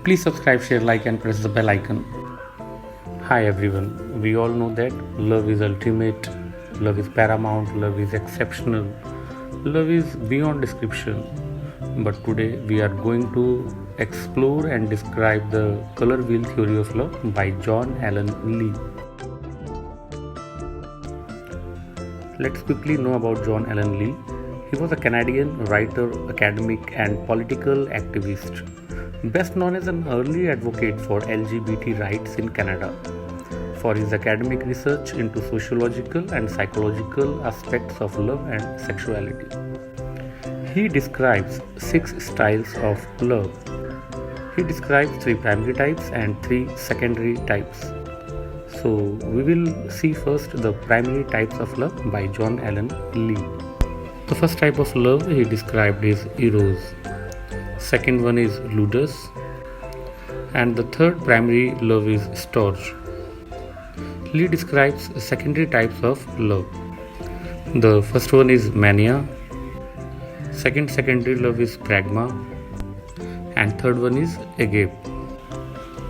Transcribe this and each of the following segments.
Please subscribe, share, like, and press the bell icon. Hi everyone. We all know that love is ultimate, love is paramount, love is exceptional, love is beyond description. But today we are going to explore and describe the color wheel theory of love by John Allen Lee. Let's quickly know about John Allen Lee. He was a Canadian writer, academic, and political activist, best known as an early advocate for LGBT rights in Canada, for his academic research into sociological and psychological aspects of love and sexuality. He describes 6 styles of love. He describes 3 primary types and 3 secondary types. So, we will see first the primary types of love by John Allen Lee. The first type of love he described is eros. Second one is ludus. And the third primary love is storge. Lee describes secondary types of love. The first one is mania. Second secondary love is pragma. And third one is agape.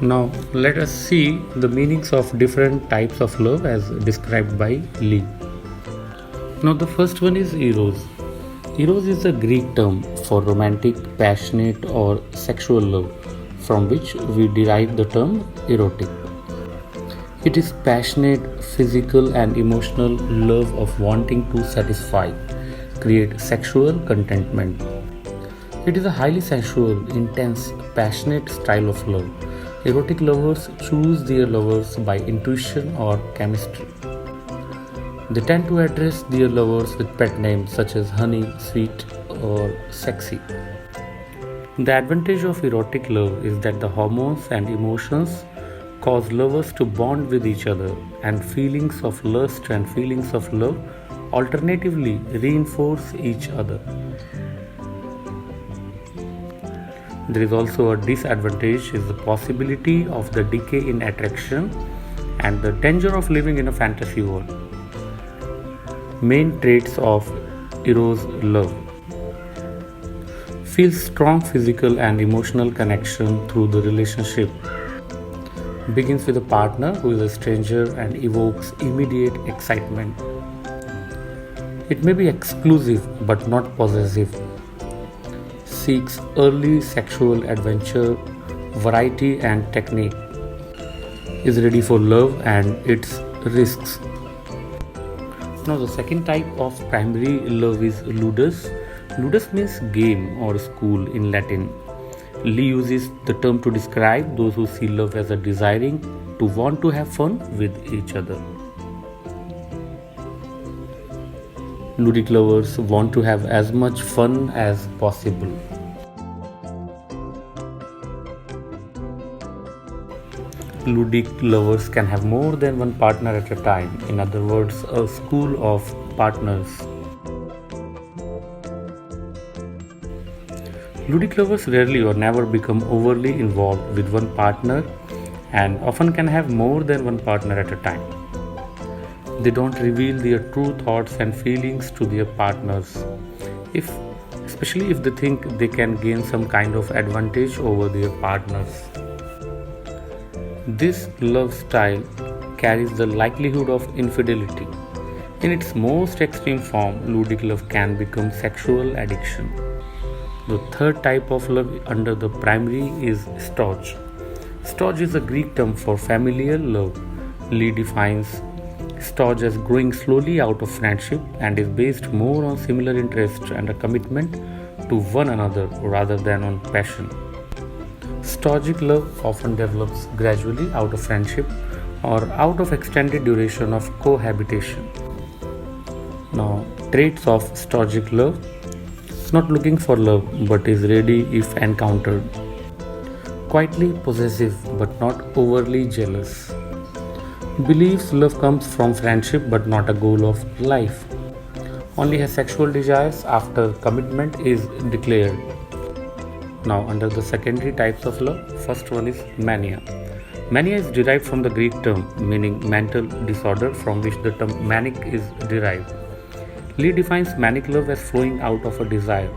Now let us see the meanings of different types of love as described by Lee. Now the first one is eros. Eros is a Greek term for romantic, passionate or sexual love, from which we derive the term erotic. It is passionate, physical and emotional love of wanting to satisfy, create sexual contentment. It is a highly sensual, intense, passionate style of love. Erotic lovers choose their lovers by intuition or chemistry. They tend to address their lovers with pet names such as honey, sweet, or sexy. The advantage of erotic love is that the hormones and emotions cause lovers to bond with each other, and feelings of lust and feelings of love alternatively reinforce each other. There is also a disadvantage is the possibility of the decay in attraction and the danger of living in a fantasy world. Main traits of eros love: feel strong physical and emotional connection through the relationship. Begins with a partner who is a stranger and evokes immediate excitement. It may be exclusive but not possessive. Seeks early sexual adventure, variety and technique. Is ready for love and its risks. Now the second type of primary love is ludus. Ludus means game or school in Latin. Lee uses the term to describe those who see love as a desiring to want to have fun with each other. Ludic lovers want to have as much fun as possible. Ludic lovers can have more than one partner at a time, in other words, a school of partners. Ludic lovers rarely or never become overly involved with one partner and often can have more than one partner at a time. They don't reveal their true thoughts and feelings to their partners, especially if they think they can gain some kind of advantage over their partners. This love style carries the likelihood of infidelity. In its most extreme form, ludic love can become sexual addiction. The third type of love under the primary is storge. Storge is a Greek term for familial love. Lee defines storge as growing slowly out of friendship and is based more on similar interests and a commitment to one another rather than on passion. Storgic love often develops gradually out of friendship or out of extended duration of cohabitation. Now, traits of storgic love: not looking for love but is ready if encountered. Quietly possessive but not overly jealous. Believes love comes from friendship but not a goal of life. Only has sexual desires after commitment is declared. Now, under the secondary types of love, first one is mania. Mania is derived from the Greek term meaning mental disorder, from which the term manic is derived. Lee defines manic love as flowing out of a desire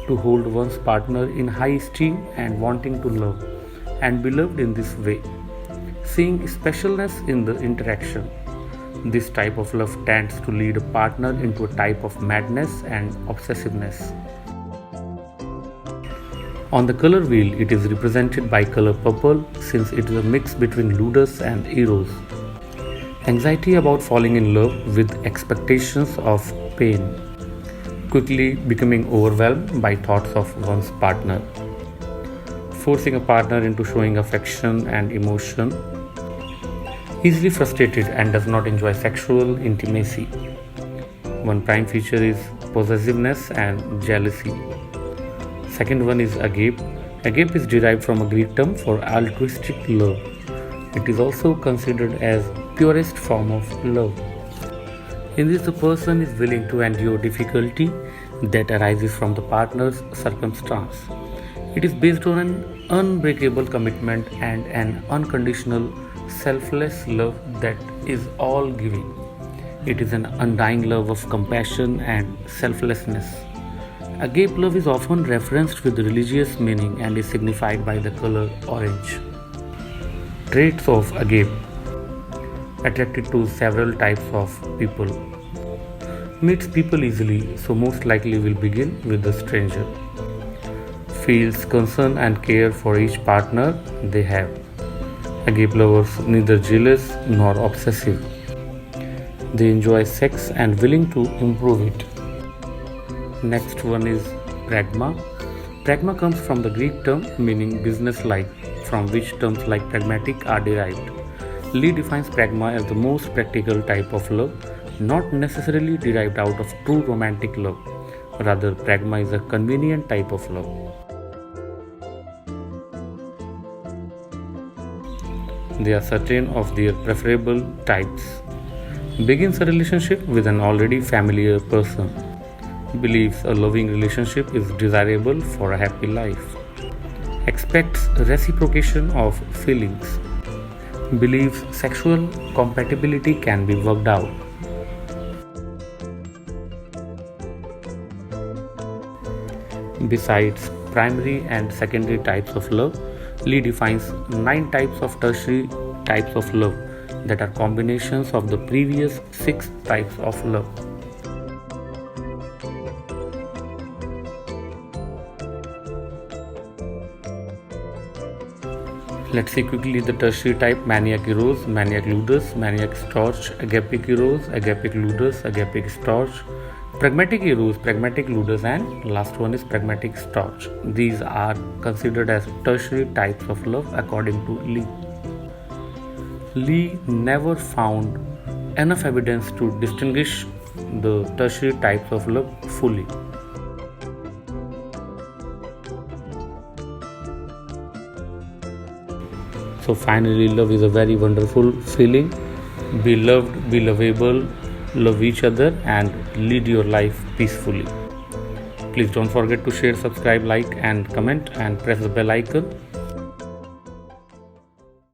to hold one's partner in high esteem and wanting to love and be loved in this way, seeing specialness in the interaction. This type of love tends to lead a partner into a type of madness and obsessiveness. On the color wheel, it is represented by color purple since it is a mix between ludus and eros. Anxiety about falling in love with expectations of pain, quickly becoming overwhelmed by thoughts of one's partner, forcing a partner into showing affection and emotion, easily frustrated and does not enjoy sexual intimacy. One prime feature is possessiveness and jealousy. Second one is agape. Agape is derived from a Greek term for altruistic love. It is also considered as purest form of love. In this, the person is willing to endure difficulty that arises from the partner's circumstance. It is based on an unbreakable commitment and an unconditional, selfless love that is all giving. It is an undying love of compassion and selflessness. Agape love is often referenced with religious meaning and is signified by the color orange. Traits of agape: attracted to several types of people, meets people easily, so most likely will begin with the stranger, feels concern and care for each partner they have. Agape lovers neither jealous nor obsessive. They enjoy sex and willing to improve it. Next one is pragma. Pragma comes from the Greek term meaning business-like, from which terms like pragmatic are derived. Lee defines pragma as the most practical type of love, not necessarily derived out of true romantic love. Rather, pragma is a convenient type of love. They are certain of their preferable types. Begins a relationship with an already familiar person. Believes a loving relationship is desirable for a happy life. Expects reciprocation of feelings. Believes sexual compatibility can be worked out. Besides primary and secondary types of love, Lee defines 9 types of tertiary types of love that are combinations of the previous 6 types of love. Let's see quickly the tertiary type: maniac eros, maniac ludus, maniac storch, agapic eros, agapic ludus, agapic storch, pragmatic eros, pragmatic ludus, and last one is pragmatic storch. These are considered as tertiary types of love according to Lee. Lee never found enough evidence to distinguish the tertiary types of love fully. So finally, love is a very wonderful feeling. Be loved, be lovable, love each other, and lead your life peacefully. Please don't forget to share, subscribe, like, and comment, and press the bell icon